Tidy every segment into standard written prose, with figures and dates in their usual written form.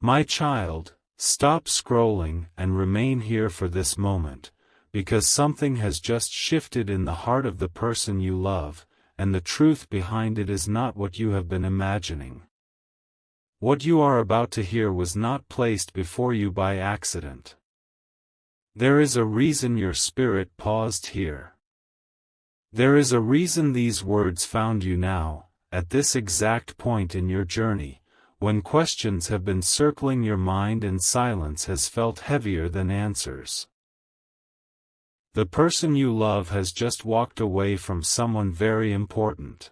My child, stop scrolling and remain here for this moment, because something has just shifted in the heart of the person you love, and the truth behind it is not what you have been imagining. What you are about to hear was not placed before you by accident. There is a reason your spirit paused here. There is a reason these words found you now, at this exact point in your journey, when questions have been circling your mind and silence has felt heavier than answers. The person you love has just walked away from someone very important.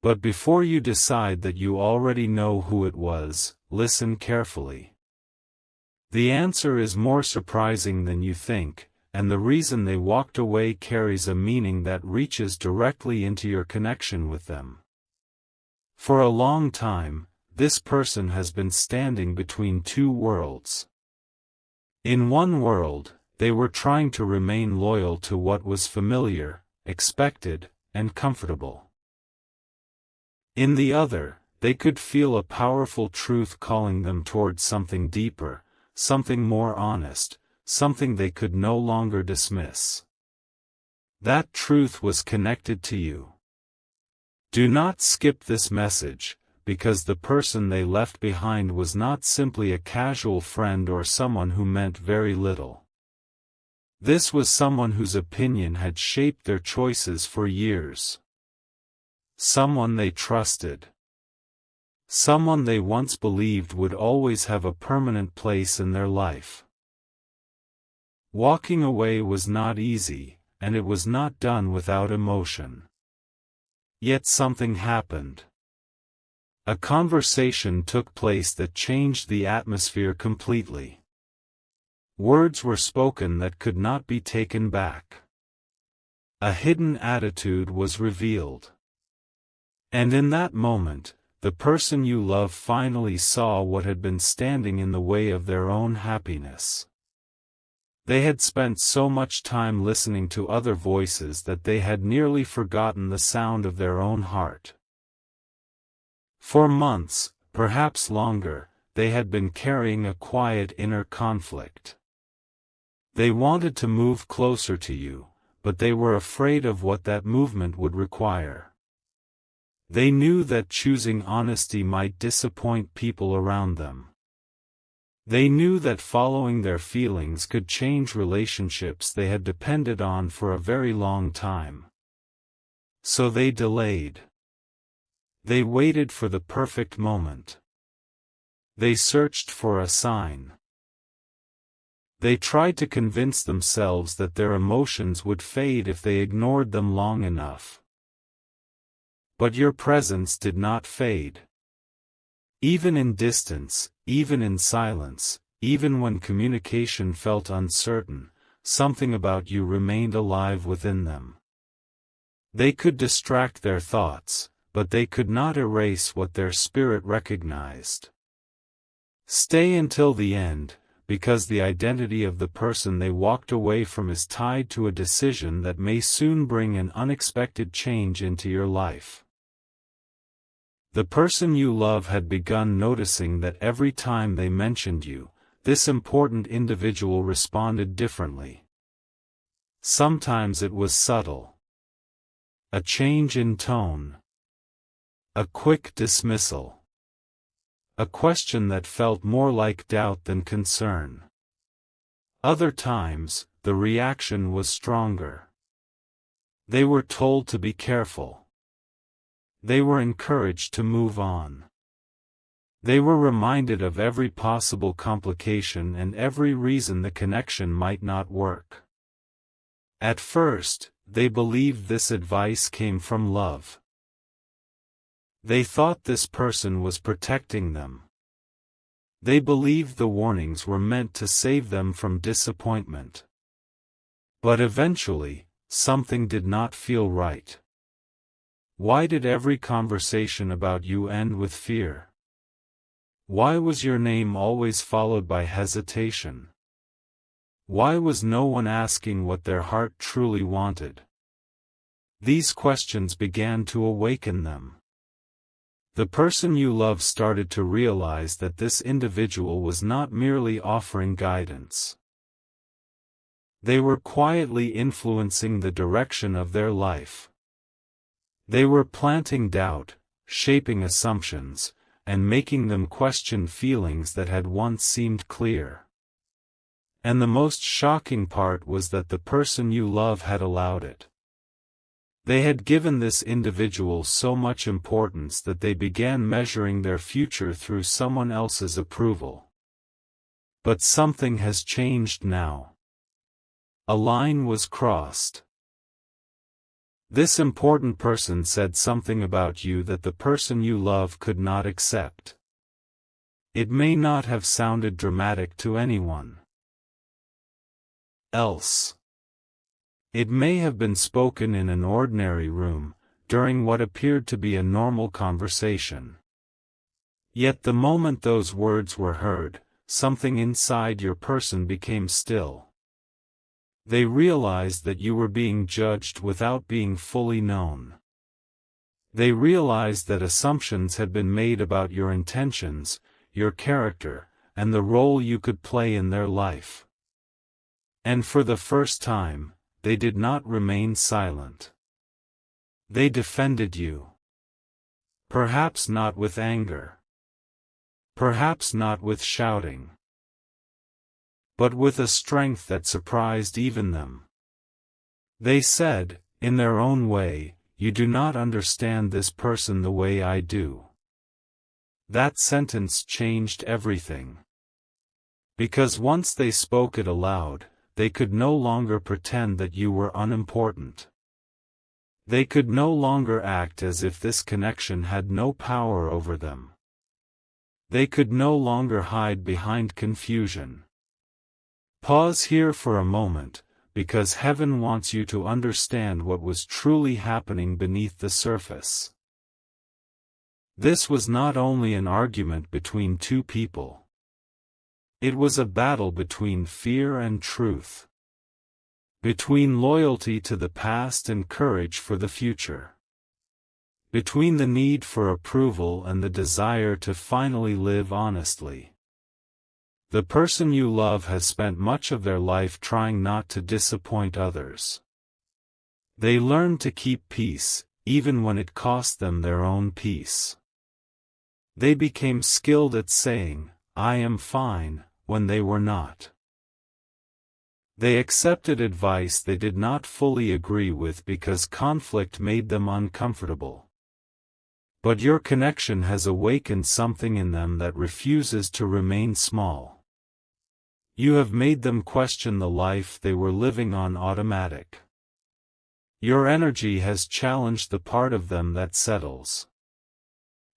But before you decide that you already know who it was, listen carefully. The answer is more surprising than you think, and the reason they walked away carries a meaning that reaches directly into your connection with them. For a long time, this person has been standing between two worlds. In one world, they were trying to remain loyal to what was familiar, expected, and comfortable. In the other, they could feel a powerful truth calling them towards something deeper, something more honest, something they could no longer dismiss. That truth was connected to you. Do not skip this message, because the person they left behind was not simply a casual friend or someone who meant very little. This was someone whose opinion had shaped their choices for years. Someone they trusted. Someone they once believed would always have a permanent place in their life. Walking away was not easy, and it was not done without emotion. Yet something happened. A conversation took place that changed the atmosphere completely. Words were spoken that could not be taken back. A hidden attitude was revealed. And in that moment, the person you love finally saw what had been standing in the way of their own happiness. They had spent so much time listening to other voices that they had nearly forgotten the sound of their own heart. For months, perhaps longer, they had been carrying a quiet inner conflict. They wanted to move closer to you, but they were afraid of what that movement would require. They knew that choosing honesty might disappoint people around them. They knew that following their feelings could change relationships they had depended on for a very long time. So they delayed. They waited for the perfect moment. They searched for a sign. They tried to convince themselves that their emotions would fade if they ignored them long enough. But your presence did not fade. Even in distance, even in silence, even when communication felt uncertain, something about you remained alive within them. They could distract their thoughts, but they could not erase what their spirit recognized. Stay until the end, because the identity of the person they walked away from is tied to a decision that may soon bring an unexpected change into your life. The person you love had begun noticing that every time they mentioned you, this important individual responded differently. Sometimes it was subtle. A change in tone. A quick dismissal. A question that felt more like doubt than concern. Other times, the reaction was stronger. They were told to be careful. They were encouraged to move on. They were reminded of every possible complication and every reason the connection might not work. At first, they believed this advice came from love. They thought this person was protecting them. They believed the warnings were meant to save them from disappointment. But eventually, something did not feel right. Why did every conversation about you end with fear? Why was your name always followed by hesitation? Why was no one asking what their heart truly wanted? These questions began to awaken them. The person you love started to realize that this individual was not merely offering guidance. They were quietly influencing the direction of their life. They were planting doubt, shaping assumptions, and making them question feelings that had once seemed clear. And the most shocking part was that the person you love had allowed it. They had given this individual so much importance that they began measuring their future through someone else's approval. But something has changed now. A line was crossed. This important person said something about you that the person you love could not accept. It may not have sounded dramatic to anyone else. It may have been spoken in an ordinary room, during what appeared to be a normal conversation. Yet the moment those words were heard, something inside your person became still. They realized that you were being judged without being fully known. They realized that assumptions had been made about your intentions, your character, and the role you could play in their life. And for the first time, they did not remain silent. They defended you. Perhaps not with anger. Perhaps not with shouting. But with a strength that surprised even them. They said, in their own way, "You do not understand this person the way I do." That sentence changed everything. Because once they spoke it aloud, they could no longer pretend that you were unimportant. They could no longer act as if this connection had no power over them. They could no longer hide behind confusion. Pause here for a moment, because heaven wants you to understand what was truly happening beneath the surface. This was not only an argument between two people. It was a battle between fear and truth. Between loyalty to the past and courage for the future. Between the need for approval and the desire to finally live honestly. The person you love has spent much of their life trying not to disappoint others. They learned to keep peace, even when it cost them their own peace. They became skilled at saying, "I am fine," when they were not. They accepted advice they did not fully agree with because conflict made them uncomfortable. But your connection has awakened something in them that refuses to remain small. You have made them question the life they were living on automatic. Your energy has challenged the part of them that settles.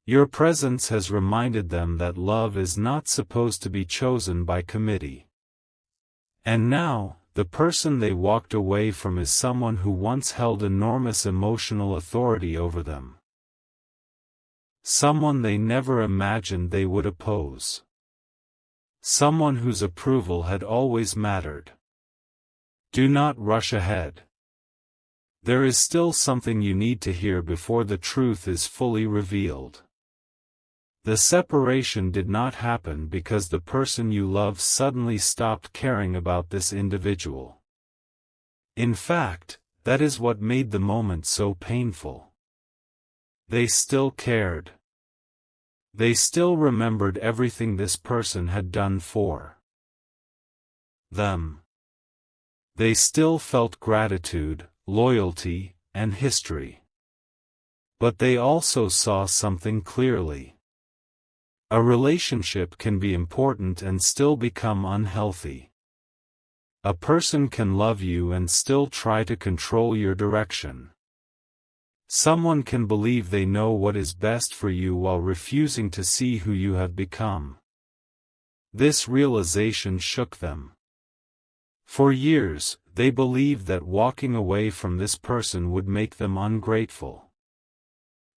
Your presence has reminded them that love is not supposed to be chosen by committee. And now, the person they walked away from is someone who once held enormous emotional authority over them. Someone they never imagined they would oppose. Someone whose approval had always mattered. Do not rush ahead. There is still something you need to hear before the truth is fully revealed. The separation did not happen because the person you love suddenly stopped caring about this individual. In fact, that is what made the moment so painful. They still cared. They still remembered everything this person had done for them. They still felt gratitude, loyalty, and history. But they also saw something clearly. A relationship can be important and still become unhealthy. A person can love you and still try to control your direction. Someone can believe they know what is best for you while refusing to see who you have become. This realization shook them. For years, they believed that walking away from this person would make them ungrateful.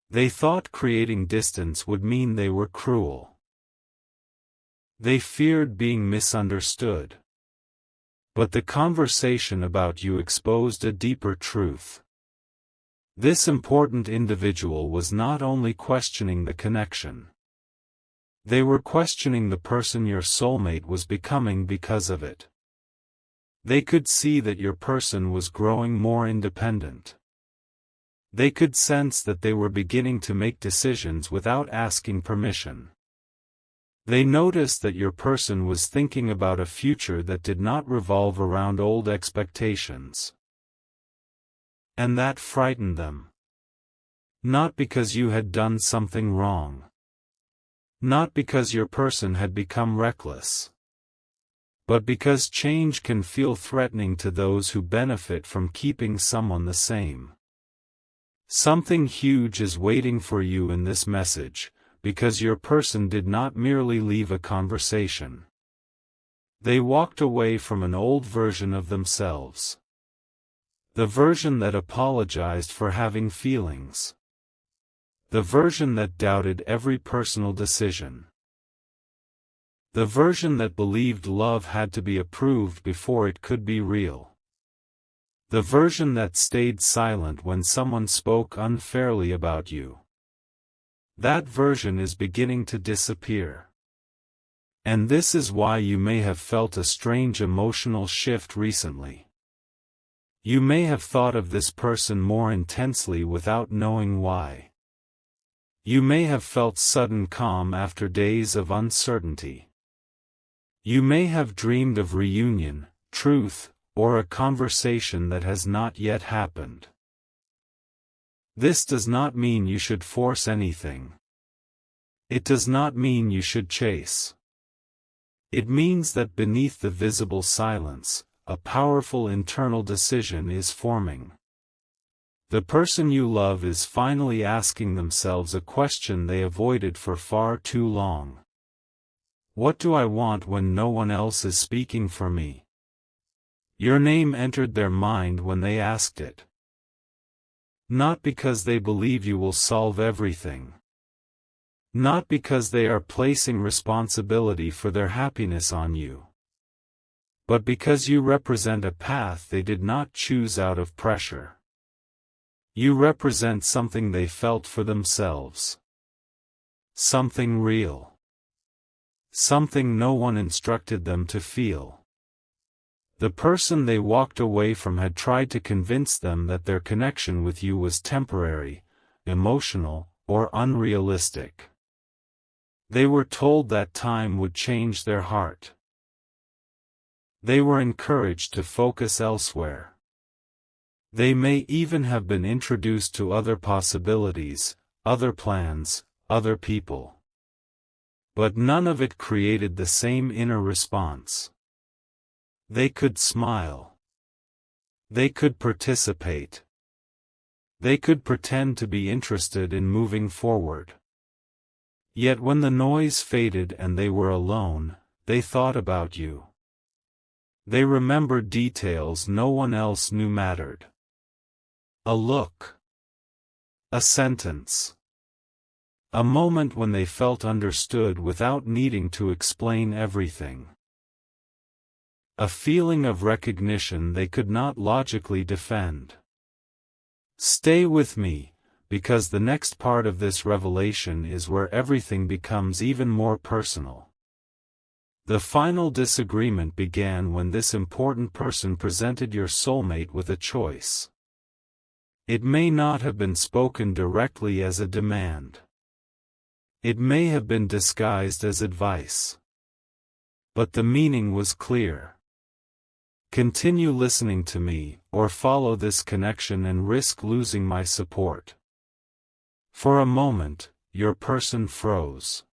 They thought creating distance would mean they were cruel. They feared being misunderstood. But the conversation about you exposed a deeper truth. This important individual was not only questioning the connection. They were questioning the person your soulmate was becoming because of it. They could see that your person was growing more independent. They could sense that they were beginning to make decisions without asking permission. They noticed that your person was thinking about a future that did not revolve around old expectations. And that frightened them. Not because you had done something wrong. Not because your person had become reckless. But because change can feel threatening to those who benefit from keeping someone the same. Something huge is waiting for you in this message, because your person did not merely leave a conversation. They walked away from an old version of themselves. The version that apologized for having feelings. The version that doubted every personal decision. The version that believed love had to be approved before it could be real. The version that stayed silent when someone spoke unfairly about you. That version is beginning to disappear. And this is why you may have felt a strange emotional shift recently. You may have thought of this person more intensely without knowing why. You may have felt sudden calm after days of uncertainty. You may have dreamed of reunion, truth, or a conversation that has not yet happened. This does not mean you should force anything. It does not mean you should chase. It means that beneath the visible silence, a powerful internal decision is forming. The person you love is finally asking themselves a question they avoided for far too long. What do I want when no one else is speaking for me? Your name entered their mind when they asked it. Not because they believe you will solve everything. Not because they are placing responsibility for their happiness on you. But because you represent a path they did not choose out of pressure. You represent something they felt for themselves. Something real. Something no one instructed them to feel. The person they walked away from had tried to convince them that their connection with you was temporary, emotional, or unrealistic. They were told that time would change their heart. They were encouraged to focus elsewhere. They may even have been introduced to other possibilities, other plans, other people. But none of it created the same inner response. They could smile. They could participate. They could pretend to be interested in moving forward. Yet when the noise faded and they were alone, they thought about you. They remembered details no one else knew mattered. A look. A sentence. A moment when they felt understood without needing to explain everything. A feeling of recognition they could not logically defend. Stay with me, because the next part of this revelation is where everything becomes even more personal. The final disagreement began when this important person presented your soulmate with a choice. It may not have been spoken directly as a demand. It may have been disguised as advice. But the meaning was clear. Continue listening to me, or follow this connection and risk losing my support. For a moment, your person froze.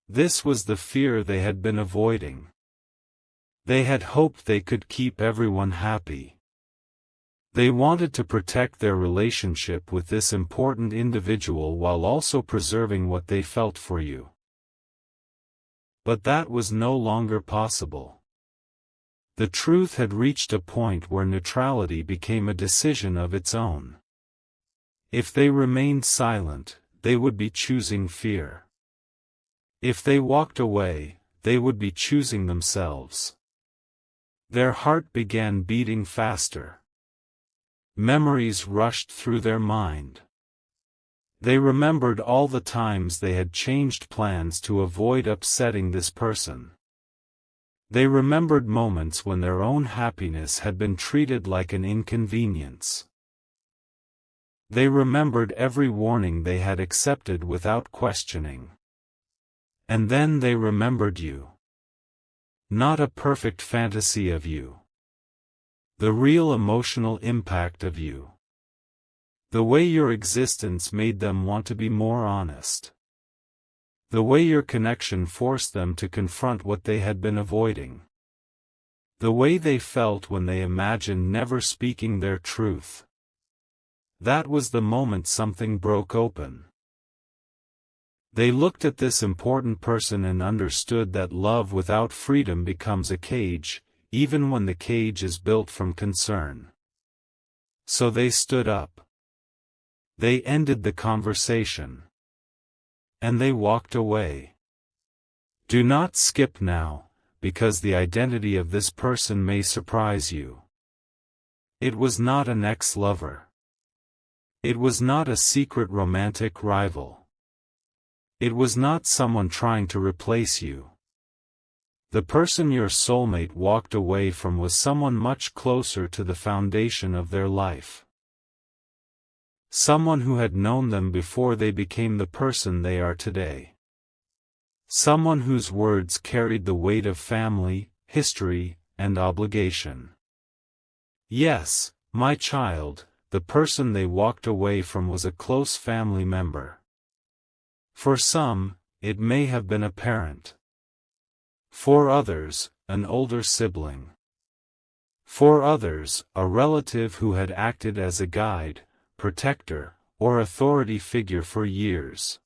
This was the fear they had been avoiding. They had hoped they could keep everyone happy. They wanted to protect their relationship with this important individual while also preserving what they felt for you. But that was no longer possible. The truth had reached a point where neutrality became a decision of its own. If they remained silent, they would be choosing fear. If they walked away, they would be choosing themselves. Their heart began beating faster. Memories rushed through their mind. They remembered all the times they had changed plans to avoid upsetting this person. They remembered moments when their own happiness had been treated like an inconvenience. They remembered every warning they had accepted without questioning. And then they remembered you. Not a perfect fantasy of you. The real emotional impact of you. The way your existence made them want to be more honest. The way your connection forced them to confront what they had been avoiding. The way they felt when they imagined never speaking their truth. That was the moment something broke open. They looked at this important person and understood that love without freedom becomes a cage, even when the cage is built from concern. So they stood up. They ended the conversation. And they walked away. Do not skip now, because the identity of this person may surprise you. It was not an ex-lover. It was not a secret romantic rival. It was not someone trying to replace you. The person your soulmate walked away from was someone much closer to the foundation of their life. Someone who had known them before they became the person they are today. Someone whose words carried the weight of family, history, and obligation. Yes, my child, the person they walked away from was a close family member. For some, it may have been a parent. For others, an older sibling. For others, a relative who had acted as a guide, protector, or authority figure for years.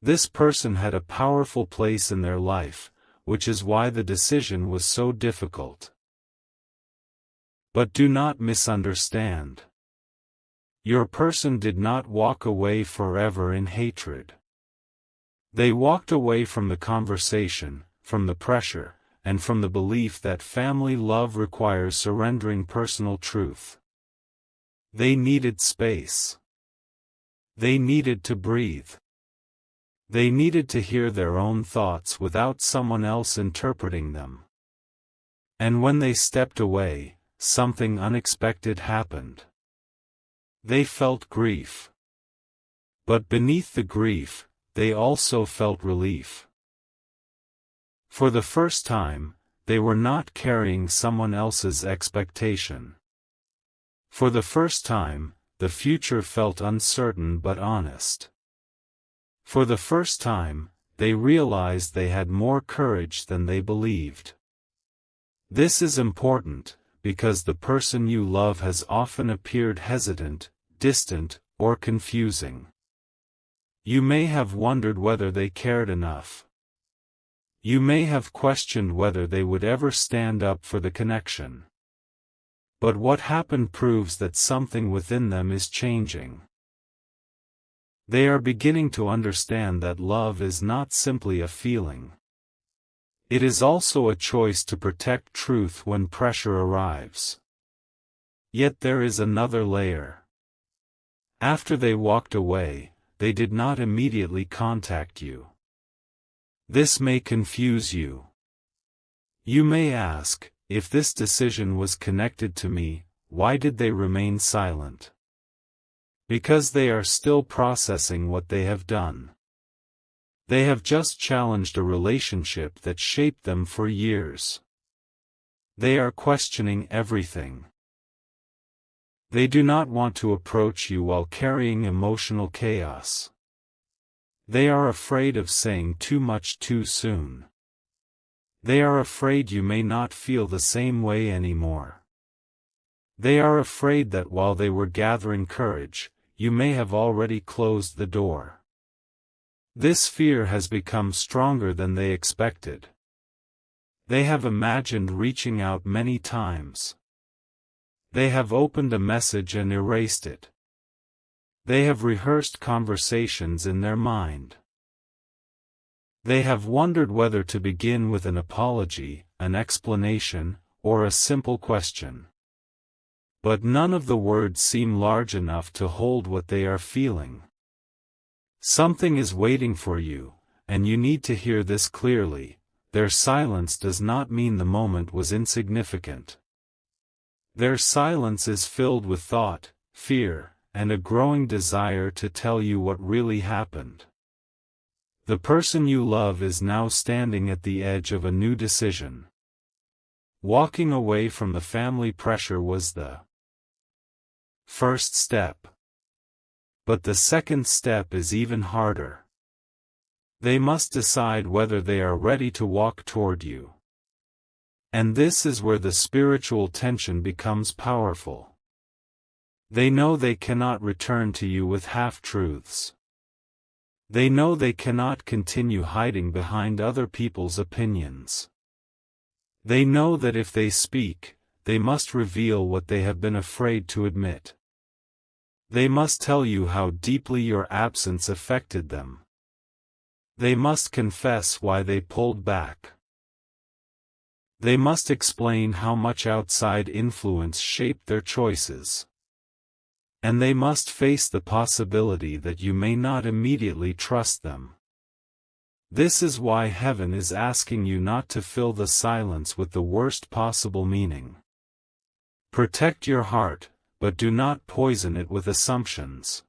This person had a powerful place in their life, which is why the decision was so difficult. But do not misunderstand. Your person did not walk away forever in hatred. They walked away from the conversation, from the pressure, and from the belief that family love requires surrendering personal truth. They needed space. They needed to breathe. They needed to hear their own thoughts without someone else interpreting them. And when they stepped away, something unexpected happened. They felt grief. But beneath the grief, they also felt relief. For the first time, they were not carrying someone else's expectation. For the first time, the future felt uncertain but honest. For the first time, they realized they had more courage than they believed. This is important, because the person you love has often appeared hesitant, distant, or confusing. You may have wondered whether they cared enough. You may have questioned whether they would ever stand up for the connection. But what happened proves that something within them is changing. They are beginning to understand that love is not simply a feeling. It is also a choice to protect truth when pressure arrives. Yet there is another layer. After they walked away, they did not immediately contact you. This may confuse you. You may ask, if this decision was connected to me, why did they remain silent? Because they are still processing what they have done. They have just challenged a relationship that shaped them for years. They are questioning everything. They do not want to approach you while carrying emotional chaos. They are afraid of saying too much too soon. They are afraid you may not feel the same way anymore. They are afraid that while they were gathering courage, you may have already closed the door. This fear has become stronger than they expected. They have imagined reaching out many times. They have opened a message and erased it. They have rehearsed conversations in their mind. They have wondered whether to begin with an apology, an explanation, or a simple question. But none of the words seem large enough to hold what they are feeling. Something is waiting for you, and you need to hear this clearly. Their silence does not mean the moment was insignificant. Their silence is filled with thought, fear, and a growing desire to tell you what really happened. The person you love is now standing at the edge of a new decision. Walking away from the family pressure was the first step. But the second step is even harder. They must decide whether they are ready to walk toward you. And this is where the spiritual tension becomes powerful. They know they cannot return to you with half-truths. They know they cannot continue hiding behind other people's opinions. They know that if they speak, they must reveal what they have been afraid to admit. They must tell you how deeply your absence affected them. They must confess why they pulled back. They must explain how much outside influence shaped their choices. And they must face the possibility that you may not immediately trust them. This is why heaven is asking you not to fill the silence with the worst possible meaning. Protect your heart, but do not poison it with assumptions.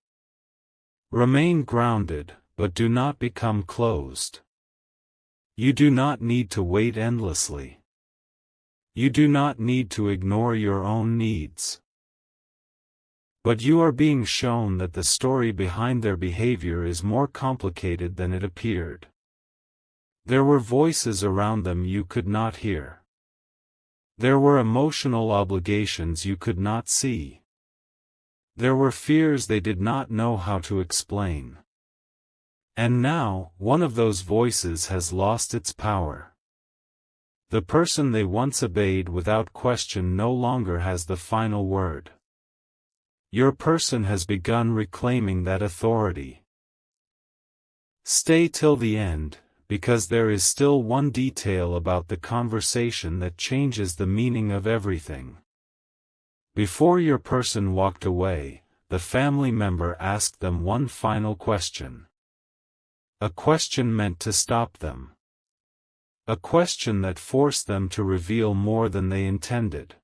Remain grounded, but do not become closed. You do not need to wait endlessly. You do not need to ignore your own needs. But you are being shown that the story behind their behavior is more complicated than it appeared. There were voices around them you could not hear. There were emotional obligations you could not see. There were fears they did not know how to explain. And now, one of those voices has lost its power. The person they once obeyed without question no longer has the final word. Your person has begun reclaiming that authority. Stay till the end, because there is still one detail about the conversation that changes the meaning of everything. Before your person walked away, the family member asked them one final question. A question meant to stop them. A question that forced them to reveal more than they intended.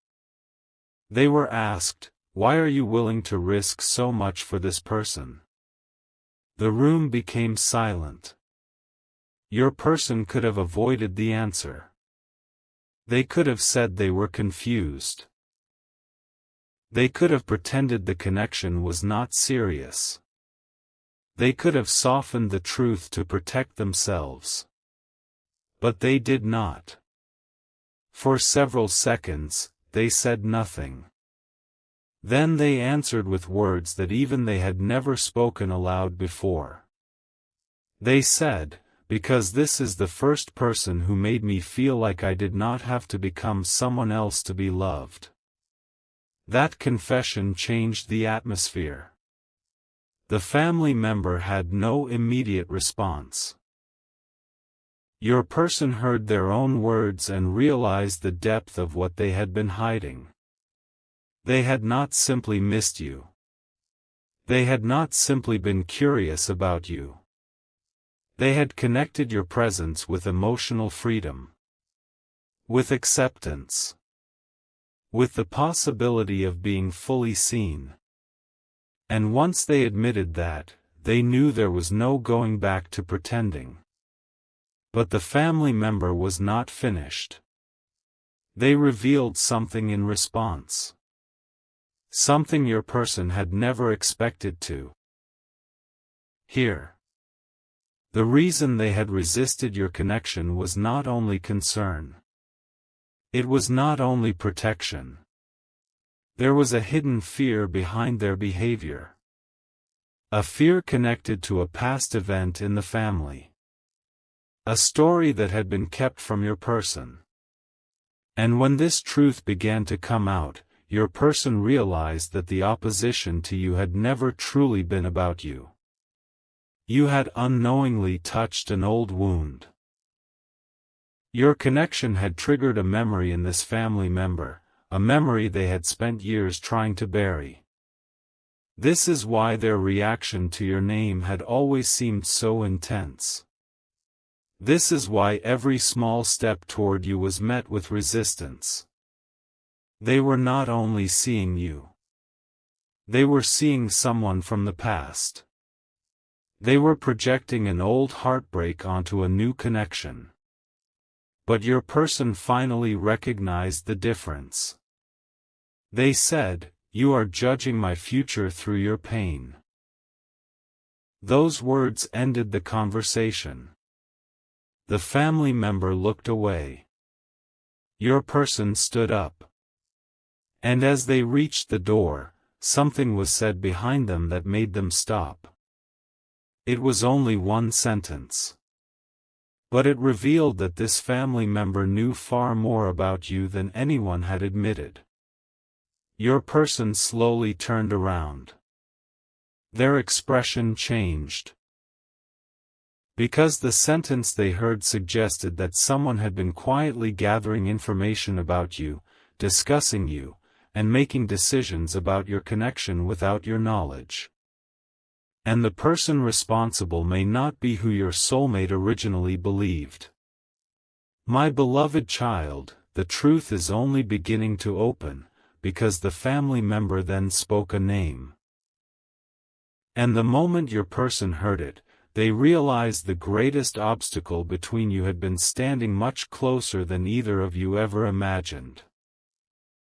They were asked, "Why are you willing to risk so much for this person?" The room became silent. Your person could have avoided the answer. They could have said they were confused. They could have pretended the connection was not serious. They could have softened the truth to protect themselves. But they did not. For several seconds, they said nothing. Then they answered with words that even they had never spoken aloud before. They said, "Because this is the first person who made me feel like I did not have to become someone else to be loved." That confession changed the atmosphere. The family member had no immediate response. Your person heard their own words and realized the depth of what they had been hiding. They had not simply missed you. They had not simply been curious about you. They had connected your presence with emotional freedom. With acceptance. With the possibility of being fully seen. And once they admitted that, they knew there was no going back to pretending. But the family member was not finished. They revealed something in response. Something your person had never expected to hear. The reason they had resisted your connection was not only concern. It was not only protection. There was a hidden fear behind their behavior. A fear connected to a past event in the family. A story that had been kept from your person. And when this truth began to come out, your person realized that the opposition to you had never truly been about you. You had unknowingly touched an old wound. Your connection had triggered a memory in this family member, a memory they had spent years trying to bury. This is why their reaction to your name had always seemed so intense. This is why every small step toward you was met with resistance. They were not only seeing you. They were seeing someone from the past. They were projecting an old heartbreak onto a new connection. But your person finally recognized the difference. They said, "You are judging my future through your pain." Those words ended the conversation. The family member looked away. Your person stood up. And as they reached the door, something was said behind them that made them stop. It was only one sentence. But it revealed that this family member knew far more about you than anyone had admitted. Your person slowly turned around. Their expression changed. Because the sentence they heard suggested that someone had been quietly gathering information about you, discussing you, and making decisions about your connection without your knowledge. And the person responsible may not be who your soulmate originally believed. My beloved child, the truth is only beginning to open, because the family member then spoke a name. And the moment your person heard it, they realized the greatest obstacle between you had been standing much closer than either of you ever imagined.